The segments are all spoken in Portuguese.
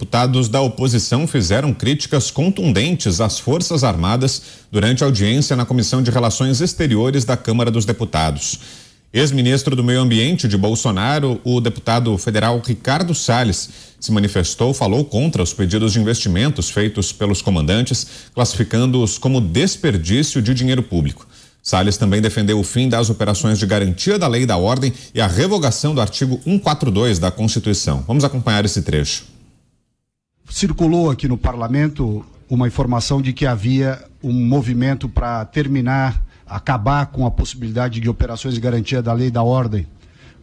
Deputados da oposição fizeram críticas contundentes às Forças Armadas durante a audiência na Comissão de Relações Exteriores da Câmara dos Deputados. Ex-ministro do Meio Ambiente de Bolsonaro, o deputado federal Ricardo Salles, se manifestou, falou contra os pedidos de investimentos feitos pelos comandantes, classificando-os como desperdício de dinheiro público. Salles também defendeu o fim das operações de garantia da lei e da ordem e a revogação do artigo 142 da Constituição. Vamos acompanhar esse trecho. Circulou aqui no parlamento uma informação de que havia um movimento para acabar com a possibilidade de operações de garantia da lei e da ordem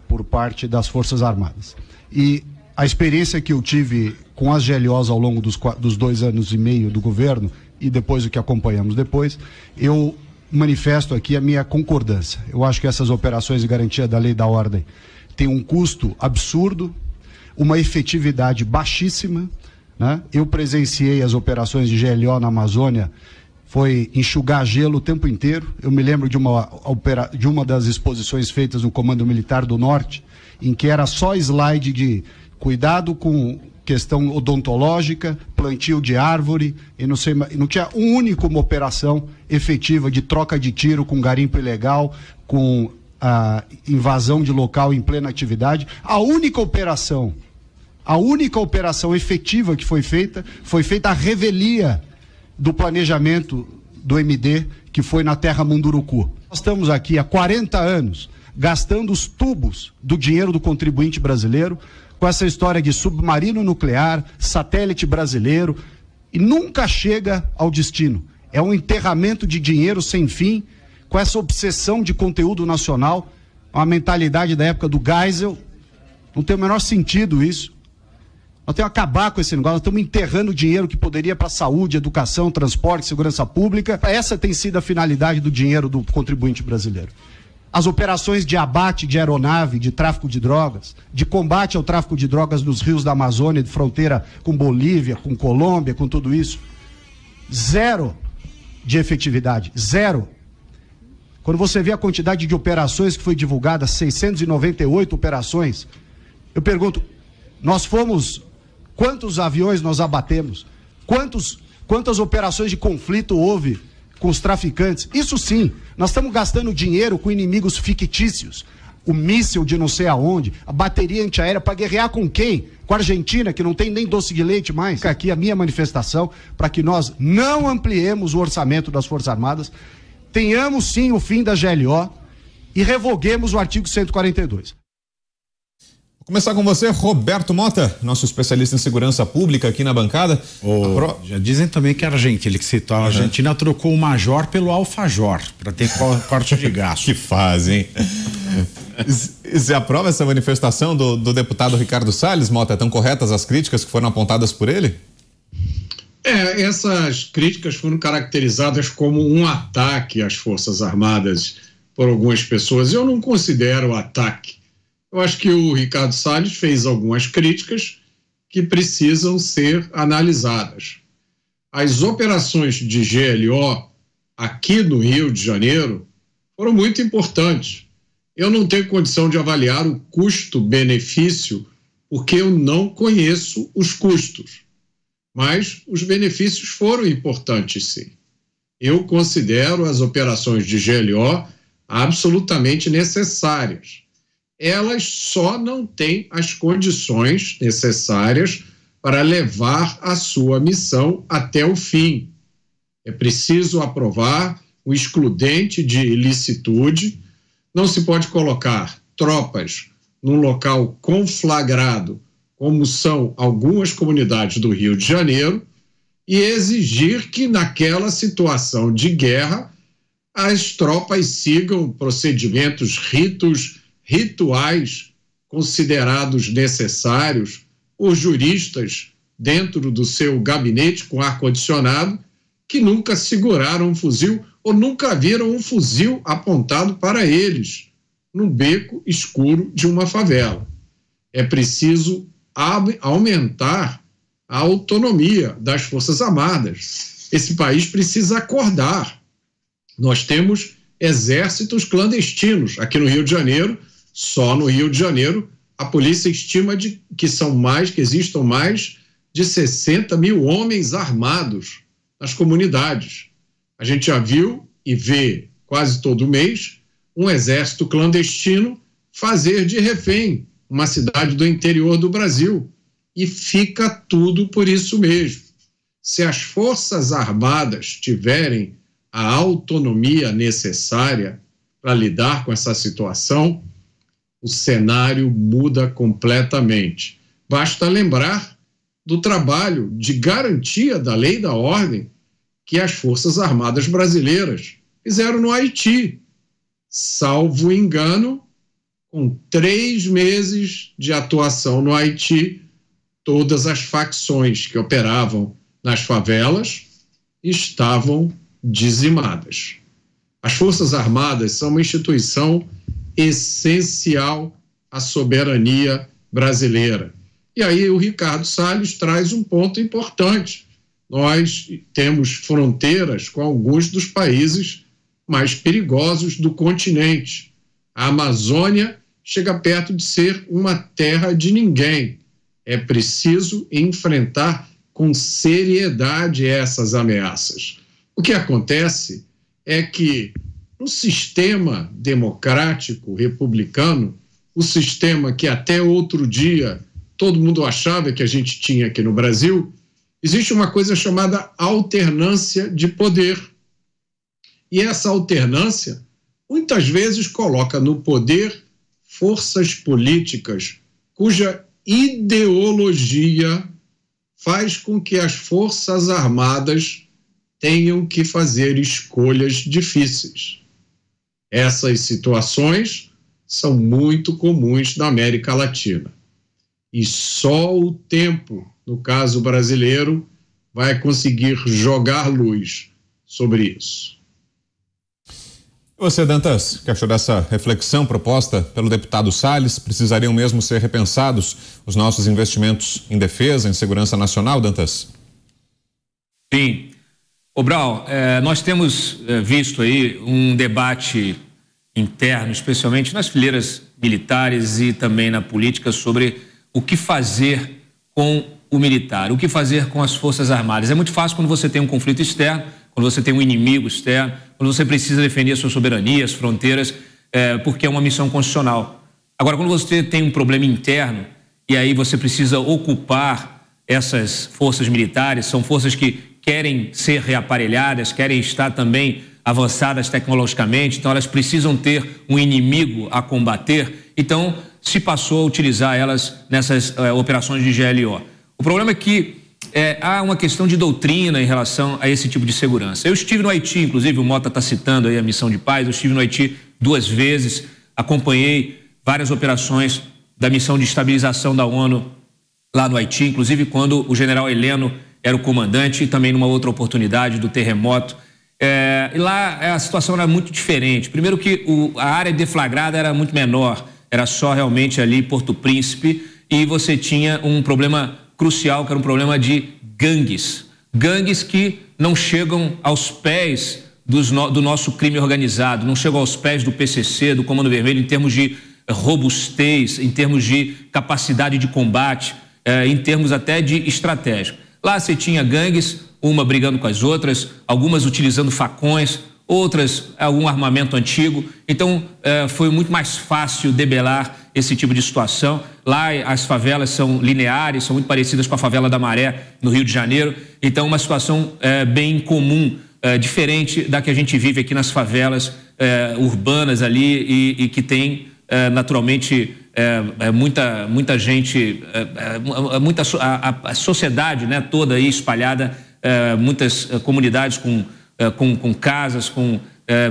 por parte das Forças Armadas. E a experiência que eu tive com as GLOs ao longo dos 2 anos e meio do governo e depois o que acompanhamos depois, eu manifesto aqui a minha concordância. Eu acho que essas operações de garantia da lei e da ordem têm um custo absurdo, uma efetividade baixíssima, né? Eu presenciei as operações de GLO na Amazônia, foi enxugar gelo o tempo inteiro. Eu me lembro de uma das exposições feitas no Comando Militar do Norte, em que era só slide de cuidado com questão odontológica, plantio de árvore, e não tinha uma operação efetiva de troca de tiro com garimpo ilegal, com a invasão de local em plena atividade. A única operação efetiva que foi feita a revelia do planejamento do MD, que foi na Terra Munduruku. Nós estamos aqui há 40 anos gastando os tubos do dinheiro do contribuinte brasileiro com essa história de submarino nuclear, satélite brasileiro, e nunca chega ao destino. É um enterramento de dinheiro sem fim, com essa obsessão de conteúdo nacional, uma mentalidade da época do Geisel. Não tem o menor sentido isso. Nós temos que acabar com esse negócio, nós estamos enterrando dinheiro que poderia ir para saúde, educação, transporte, segurança pública. Essa tem sido a finalidade do dinheiro do contribuinte brasileiro. As operações de abate de aeronave, de tráfico de drogas, de combate ao tráfico de drogas nos rios da Amazônia, de fronteira com Bolívia, com Colômbia, com tudo isso. Zero de efetividade, zero. Quando você vê a quantidade de operações que foi divulgada, 698 operações, eu pergunto, quantos aviões nós abatemos? Quantas operações de conflito houve com os traficantes? Isso sim, nós estamos gastando dinheiro com inimigos fictícios. O míssil de não sei aonde, a bateria antiaérea, para guerrear com quem? Com a Argentina, que não tem nem doce de leite mais. Aqui a minha manifestação para que nós não ampliemos o orçamento das Forças Armadas, tenhamos sim o fim da GLO e revoguemos o artigo 142. Vou começar com você, Roberto Mota, nosso especialista em segurança pública aqui na bancada. Já dizem também que a Argentina, ele que citou, a Argentina trocou o major pelo alfajor, para ter corte de gasto. Que fase, hein? Você aprova essa manifestação do deputado Ricardo Salles, Mota? Estão corretas as críticas que foram apontadas por ele? Essas críticas foram caracterizadas como um ataque às Forças Armadas por algumas pessoas. Eu não considero ataque. Eu acho que o Ricardo Salles fez algumas críticas que precisam ser analisadas. As operações de GLO aqui no Rio de Janeiro foram muito importantes. Eu não tenho condição de avaliar o custo-benefício porque eu não conheço os custos. Mas os benefícios foram importantes, sim. Eu considero as operações de GLO absolutamente necessárias. Elas só não têm as condições necessárias para levar a sua missão até o fim. É preciso aprovar o excludente de ilicitude. Não se pode colocar tropas num local conflagrado, como são algumas comunidades do Rio de Janeiro, e exigir que naquela situação de guerra as tropas sigam procedimentos, rituais considerados necessários por juristas dentro do seu gabinete com ar-condicionado, que nunca seguraram um fuzil ou nunca viram um fuzil apontado para eles no beco escuro de uma favela. É preciso aumentar a autonomia das Forças Armadas. Esse país precisa acordar. Nós temos exércitos clandestinos aqui no Rio de Janeiro. Só no Rio de Janeiro a polícia estima que existam mais de 60 mil homens armados nas comunidades. A gente já viu e vê quase todo mês um exército clandestino fazer de refém uma cidade do interior do Brasil. E fica tudo por isso mesmo. Se as Forças Armadas tiverem a autonomia necessária para lidar com essa situação, o cenário muda completamente. Basta lembrar do trabalho de garantia da lei e da ordem que as Forças Armadas brasileiras fizeram no Haiti. Salvo engano, com 3 meses de atuação no Haiti, todas as facções que operavam nas favelas estavam dizimadas. As Forças Armadas são uma instituição essencial à soberania brasileira. E aí o Ricardo Salles traz um ponto importante. Nós temos fronteiras com alguns dos países mais perigosos do continente. A Amazônia chega perto de ser uma terra de ninguém. É preciso enfrentar com seriedade essas ameaças. O que acontece é que no sistema democrático republicano, o sistema que até outro dia todo mundo achava que a gente tinha aqui no Brasil, existe uma coisa chamada alternância de poder. E essa alternância, muitas vezes, coloca no poder forças políticas cuja ideologia faz com que as Forças Armadas tenham que fazer escolhas difíceis. Essas situações são muito comuns na América Latina. E só o tempo, no caso brasileiro, vai conseguir jogar luz sobre isso. E você, Dantas, o que achou dessa reflexão proposta pelo deputado Salles? Precisariam mesmo ser repensados os nossos investimentos em defesa, em segurança nacional, Dantas? Sim. Ô Brau, nós temos visto aí um debate interno, especialmente nas fileiras militares e também na política, sobre o que fazer com o militar, o que fazer com as Forças Armadas. É muito fácil quando você tem um conflito externo, quando você tem um inimigo externo, quando você precisa defender a sua soberania, as fronteiras, porque é uma missão constitucional. Agora, quando você tem um problema interno e aí você precisa ocupar essas forças militares, são forças que querem ser reaparelhadas, querem estar também avançadas tecnologicamente, então elas precisam ter um inimigo a combater, então se passou a utilizar elas nessas operações de GLO. O problema é que há uma questão de doutrina em relação a esse tipo de segurança. Eu estive no Haiti, inclusive o Mota está citando aí a missão de paz, eu estive no Haiti 2 vezes, acompanhei várias operações da missão de estabilização da ONU lá no Haiti, inclusive quando o general Heleno era o comandante e também numa outra oportunidade do terremoto. E lá a situação era muito diferente. Primeiro que a área deflagrada era muito menor, era só realmente ali Porto Príncipe, e você tinha um problema crucial, que era um problema de gangues. Gangues que não chegam aos pés do nosso crime organizado, não chegam aos pés do PCC, do Comando Vermelho, em termos de robustez, em termos de capacidade de combate, em termos até de estratégia. Lá você tinha gangues, uma brigando com as outras, algumas utilizando facões, outras algum armamento antigo. Então foi muito mais fácil debelar esse tipo de situação. Lá as favelas são lineares, são muito parecidas com a favela da Maré, no Rio de Janeiro. Então uma situação bem comum, diferente da que a gente vive aqui nas favelas urbanas ali e que tem naturalmente muita gente, a sociedade, né, toda aí espalhada, muitas comunidades com casas, com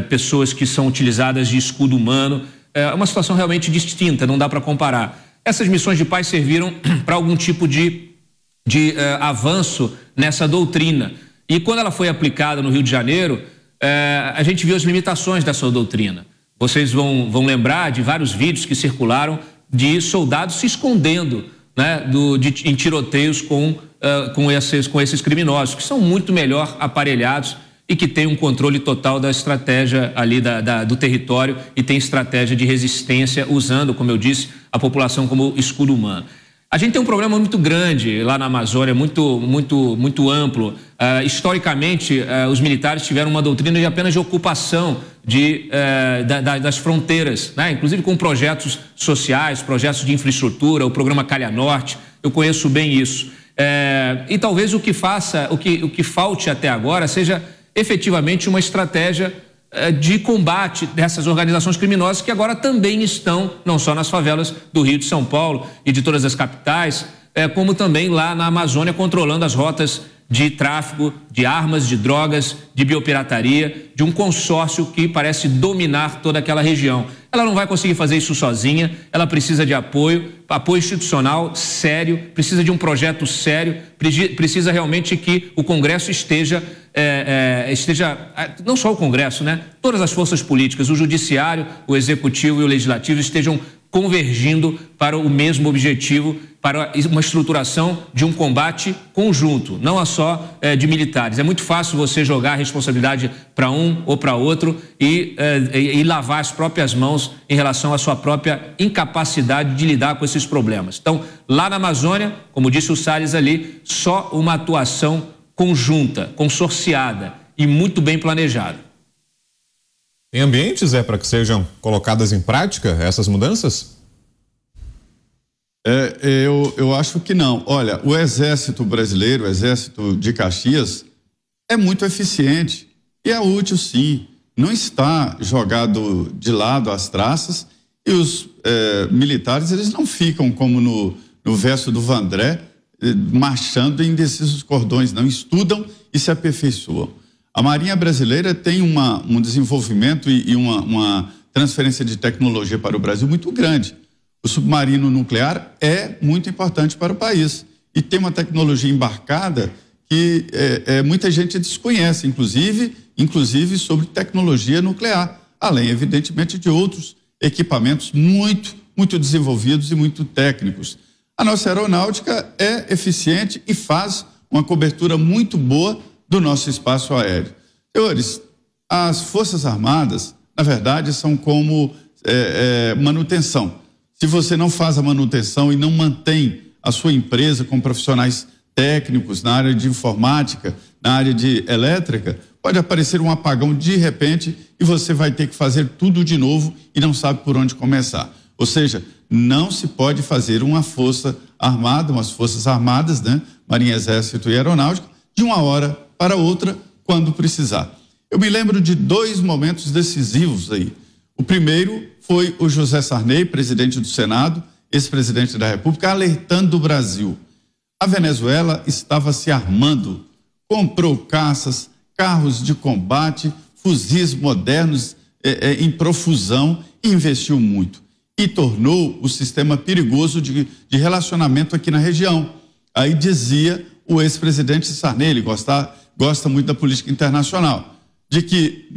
pessoas que são utilizadas de escudo humano. É uma situação realmente distinta, não dá para comparar. Essas missões de paz serviram para algum tipo de avanço nessa doutrina. E quando ela foi aplicada no Rio de Janeiro, a gente viu as limitações dessa doutrina. Vocês vão lembrar de vários vídeos que circularam de soldados se escondendo, né, em tiroteios com esses criminosos, que são muito melhor aparelhados e que tem um controle total da estratégia ali do território e tem estratégia de resistência usando, como eu disse, a população como escudo humano. A gente tem um problema muito grande lá na Amazônia, muito amplo. Historicamente, os militares tiveram uma doutrina apenas de ocupação das fronteiras, né? Inclusive com projetos sociais, projetos de infraestrutura, o programa Calha Norte. Eu conheço bem isso. E talvez o que falte até agora seja efetivamente uma estratégia de combate dessas organizações criminosas que agora também estão, não só nas favelas do Rio de São Paulo e de todas as capitais, como também lá na Amazônia, controlando as rotas de tráfico de armas, de drogas, de biopirataria, de um consórcio que parece dominar toda aquela região. Ela não vai conseguir fazer isso sozinha, ela precisa de apoio institucional sério, precisa de um projeto sério, precisa realmente que o Congresso esteja, não só o Congresso, né? Todas as forças políticas, o Judiciário, o Executivo e o Legislativo estejam convergindo para o mesmo objetivo, para uma estruturação de um combate conjunto, não só de militares. É muito fácil você jogar a responsabilidade para um ou para outro e lavar as próprias mãos em relação à sua própria incapacidade de lidar com esses problemas. Então, lá na Amazônia, como disse o Salles ali, só uma atuação conjunta, consorciada e muito bem planejada. Tem ambientes, para que sejam colocadas em prática essas mudanças? Eu acho que não. Olha, o Exército Brasileiro, o Exército de Caxias, é muito eficiente e é útil, sim. Não está jogado de lado as traças e os militares, eles não ficam como no verso do Vandré, marchando em indecisos cordões, não. Estudam e se aperfeiçoam. A Marinha Brasileira tem um desenvolvimento e uma transferência de tecnologia para o Brasil muito grande. O submarino nuclear é muito importante para o país e tem uma tecnologia embarcada que muita gente desconhece, inclusive sobre tecnologia nuclear, além, evidentemente, de outros equipamentos muito desenvolvidos e muito técnicos. A nossa aeronáutica é eficiente e faz uma cobertura muito boa do nosso espaço aéreo. Senhores, as Forças Armadas, na verdade, são como manutenção. Se você não faz a manutenção e não mantém a sua empresa com profissionais técnicos na área de informática, na área de elétrica, pode aparecer um apagão de repente e você vai ter que fazer tudo de novo e não sabe por onde começar. Ou seja, não se pode fazer uma força armada, umas Forças Armadas, né? Marinha, Exército e Aeronáutica, de uma hora para outra, quando precisar. Eu me lembro de 2 momentos decisivos aí. O primeiro foi o José Sarney, presidente do Senado, ex-presidente da República, alertando o Brasil. A Venezuela estava se armando, comprou caças, carros de combate, fuzis modernos em profusão e investiu muito. E tornou o sistema perigoso de relacionamento aqui na região. Aí dizia o ex-presidente Sarney, ele gosta muito da política internacional, de que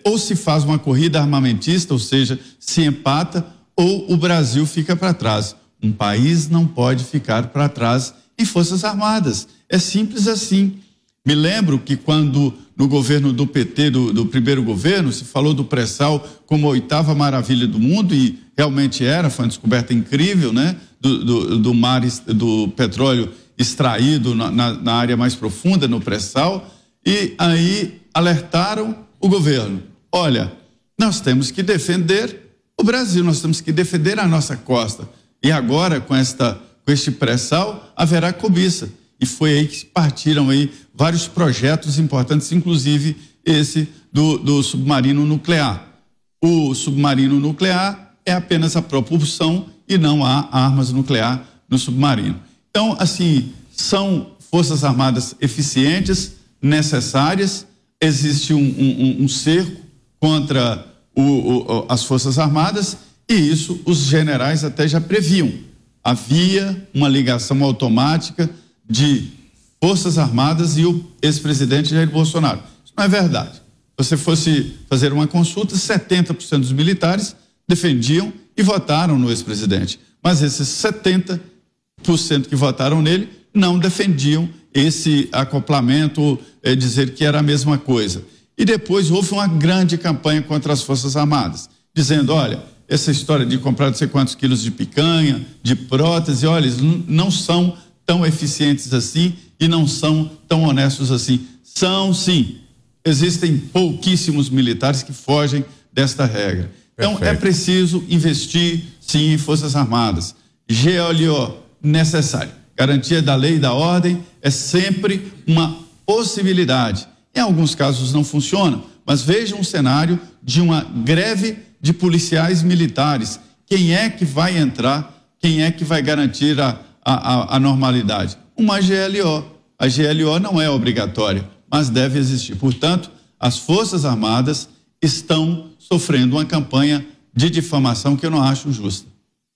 ou se faz uma corrida armamentista, ou seja, se empata, ou o Brasil fica para trás. Um país não pode ficar para trás em Forças Armadas. É simples assim. Me lembro que quando no governo do PT, do primeiro governo, se falou do pré-sal como a 8ª maravilha do mundo, e realmente foi uma descoberta incrível, né? Do mar, do petróleo extraído na área mais profunda, no pré-sal, e aí alertaram o governo. Olha, nós temos que defender o Brasil, nós temos que defender a nossa costa. E agora, com este pré-sal, haverá cobiça. E foi aí que partiram aí vários projetos importantes, inclusive esse do submarino nuclear. O submarino nuclear é apenas a propulsão e não há armas nucleares no submarino. Então, assim, são Forças Armadas eficientes, necessárias. Existe um cerco contra as Forças Armadas e isso os generais até já previam. Havia uma ligação automática de Forças Armadas e o ex-presidente Jair Bolsonaro. Isso não é verdade. Se você fosse fazer uma consulta, 70% dos militares defendiam e votaram no ex-presidente. Mas esses 70% que votaram nele não defendiam esse acoplamento, dizer que era a mesma coisa. E depois houve uma grande campanha contra as Forças Armadas, dizendo, olha, essa história de comprar não sei quantos quilos de picanha, de prótese, olha, eles não são tão eficientes assim e não são tão honestos assim. São sim. Existem pouquíssimos militares que fogem desta regra. Então, é preciso investir, sim, em Forças Armadas. GLO, necessário. Garantia da lei e da ordem é sempre uma possibilidade. Em alguns casos não funciona, mas veja um cenário de uma greve de policiais militares. Quem é que vai entrar? Quem é que vai garantir a normalidade? Uma GLO. A GLO não é obrigatória, mas deve existir. Portanto, as Forças Armadas estão sofrendo uma campanha de difamação que eu não acho justa.